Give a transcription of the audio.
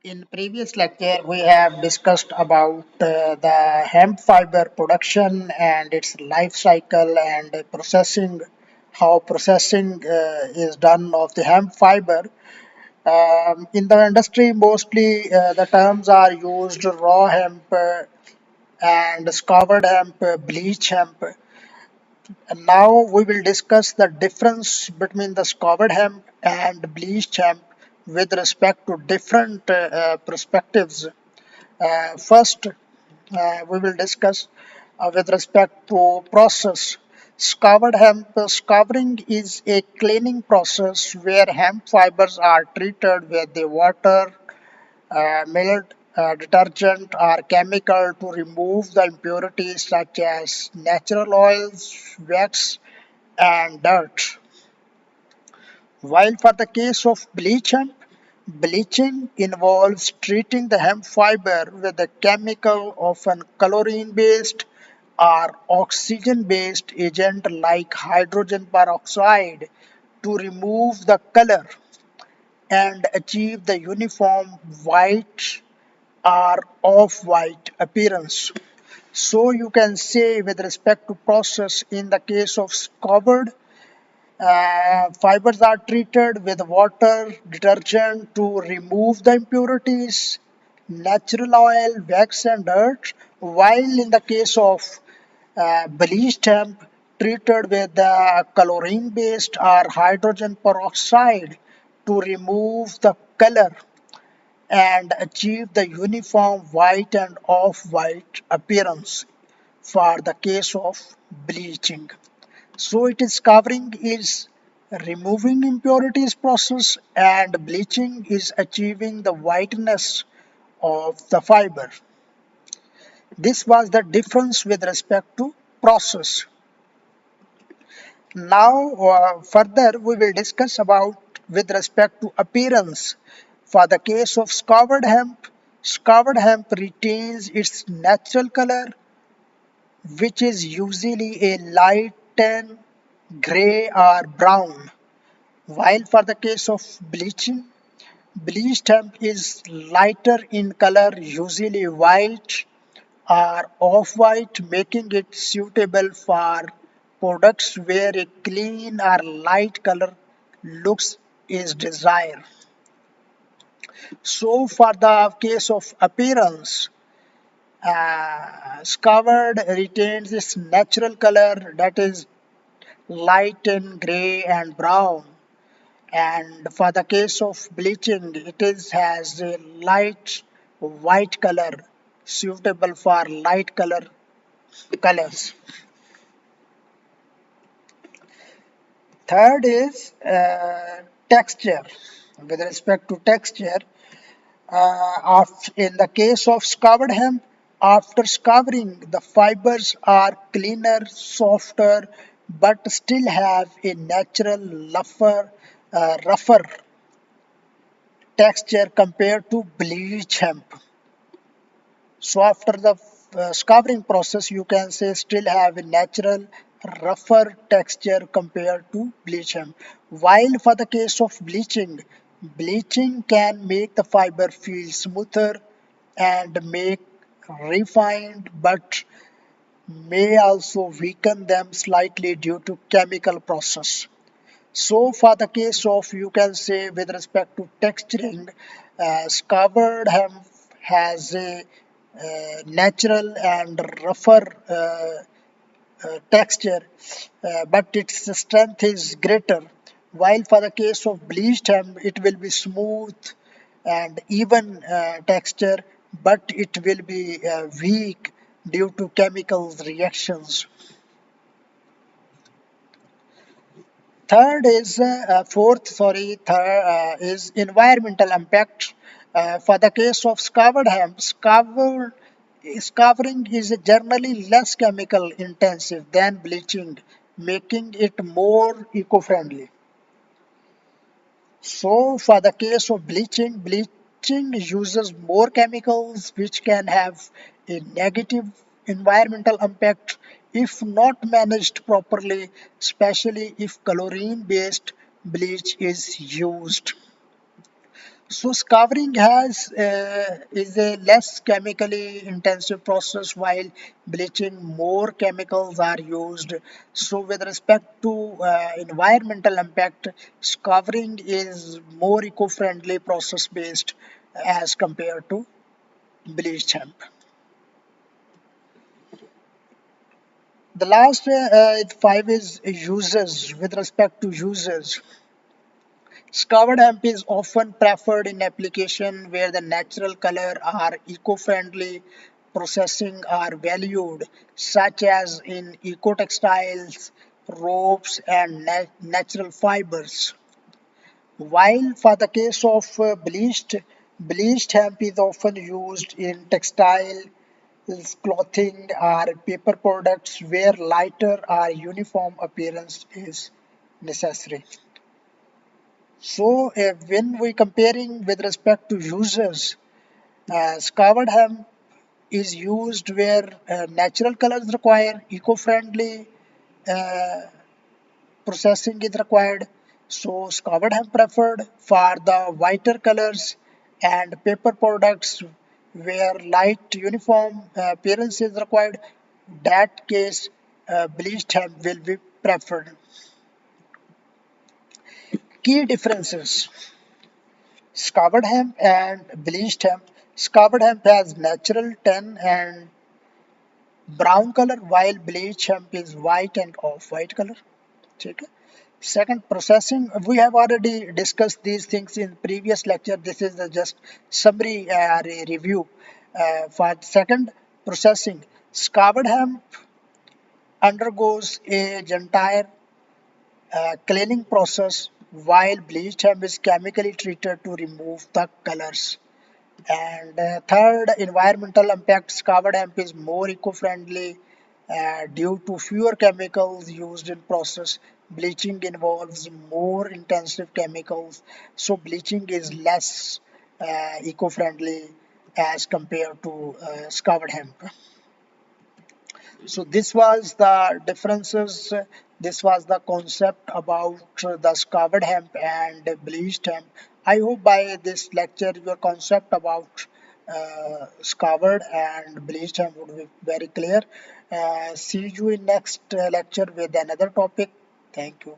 In previous lecture, we have discussed about the hemp fiber production and its life cycle and processing, how processing is done of the hemp fiber. In the industry, mostly the terms are used raw hemp and scoured hemp, bleach hemp. And now we will discuss the difference between the scoured hemp and bleached hemp with respect to different perspectives. First, we will discuss with respect to process. Scoured hemp scouring is a cleaning process where hemp fibers are treated with the water, milk, detergent, or chemical to remove the impurities such as natural oils, wax, and dirt. While for the case of bleach hemp, bleaching involves treating the hemp fiber with a chemical, often chlorine based or oxygen based agent like hydrogen peroxide, to remove the color and achieve the uniform white or off-white appearance. So you can say with respect to process in the case of scoured, fibers are treated with water, detergent to remove the impurities, natural oil, wax, and dirt, while in the case of bleached hemp, treated with the chlorine based or hydrogen peroxide to remove the color and achieve the uniform white and off-white appearance for the case of bleaching. So it is covering is removing impurities process and bleaching is achieving the whiteness of the fiber. This was the difference with respect to process. Now further we will discuss about with respect to appearance. For the case of scoured hemp retains its natural color, which is usually a light tan, gray or brown. While for the case of bleaching, bleached hemp is lighter in color, usually white or off-white, making it suitable for products where a clean or light color looks is desired. So for the case of appearance, scoured retains its natural color, that is light in gray and brown, and for the case of bleaching it is has a light white color suitable for light colors. Third is texture. With respect to texture, in the case of scoured hemp, after scouring, the fibers are cleaner, softer, but still have a natural rougher texture compared to bleach hemp. So after the scouring process, you can say still have a natural rougher texture compared to bleach hemp. While for the case of bleaching, bleaching can make the fiber feel smoother and make refined, but may also weaken them slightly due to chemical process. So for the case of, you can say with respect to texturing, scoured hemp has a natural and rougher texture, but its strength is greater. While for the case of bleached hemp, it will be smooth and even texture, but it will be weak due to chemicals reactions. Third is environmental impact. For the case of scoured hemp, scouring is generally less chemical intensive than bleaching, making it more eco-friendly. So for the case of bleaching uses more chemicals which can have a negative environmental impact if not managed properly, especially if chlorine based bleach is used. So scouring has is a less chemically intensive process, while bleaching more chemicals are used. So with respect to environmental impact, scouring is more eco-friendly process based as compared to bleached hemp. The last five is uses. With respect to uses, scoured hemp is often preferred in application where the natural color are eco-friendly processing are valued, such as in eco-textiles, ropes, and natural fibers. While for the case of bleached hemp is often used in textile, clothing, or paper products where lighter or uniform appearance is necessary. So, when we comparing with respect to uses, scoured hemp is used where natural colors require eco-friendly uh, processing is required. So, scoured hemp preferred for the whiter colors and paper products where light uniform appearance is required. That case, bleached hemp will be preferred. Key differences: scoured hemp and bleached hemp. Scoured hemp has natural tan and brown color, while bleached hemp is white and off-white color. Okay. Second, processing. We have already discussed these things in previous lecture. This is just summary review. For second, processing. Scoured hemp undergoes a entire cleaning process, while bleached hemp is chemically treated to remove the colors. And third, environmental impacts. Covered hemp is more eco-friendly due to fewer chemicals used in process. Bleaching involves more intensive chemicals, so bleaching is less eco-friendly as compared to covered hemp. So this was the differences. This was the concept about the covered hemp and bleached hemp. I hope by this lecture your concept about covered and bleached hemp would be very clear. See you in next lecture with another topic. Thank you.